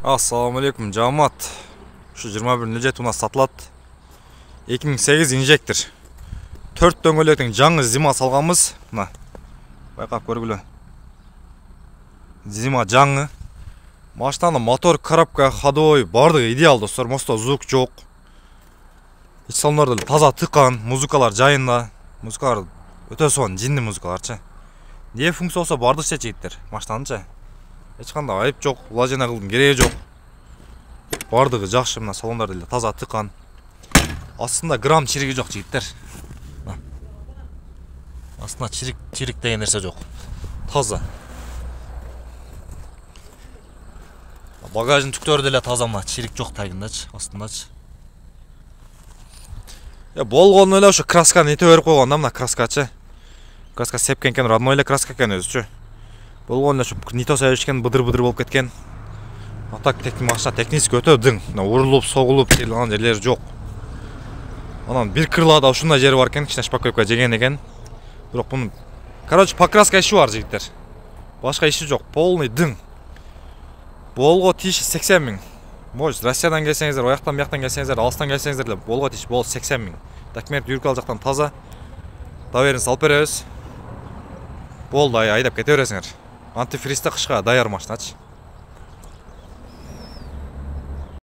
Assalamu alaikum жамаат. Şu 21 мына сатылат. 2008 инжектор. 4 дөңгөлөктүн жаңы зима салганбыз. Мына. Байкап көргүлө. Зима жаңы. Машинанын мотор, коробка, ходовой бардыгы идеал достор. Мосто звук жок. Ич салондор деле таза тыккан, музыкалар жайында. Музыкалар өтө сонун, жинди музыкаларчы. Не функция болсо бардыкча жигиттер. Машинанынчы. Эч кандай айып жок, улажена кылдын кереги жок. Бардыгы жакшы, мына салондар деле таза тыккан. Астында грамм чириги жок жигиттер. Астында чирик деген нерсе жок. Таза. Багаждын түктөрү деле таза, мына чирик жок тагындачы, астындачы. Болгону эле ошо красканы эте берип койгон да, мына краскачы. Краска сепкен экен, родной эле краска экен өзүчү. Болгону эле ошо нито себишкен, быдыр-быдыр болуп кеткен. Атак машина технически өтө дың. Урулуп, согулуп келген жерлери жок. Анан бир крылада ушундай жери бар экен, кичине шпаклевка жеген экен. Бирок бунун покраска иши бар жигиттер. Башка иши жок, полный дың. Болго тиши 80 миң. Может, Россиядан келсеңиздер, ояктан бияктан келсеңиздер, алыстан келсеңиздер деле болго тиш бол 80 миң. Документ юркал жактан таза. Доверенность алып беребиз. Болду, айдап кете бересиңер. Антифристте кышка даяр машиначы.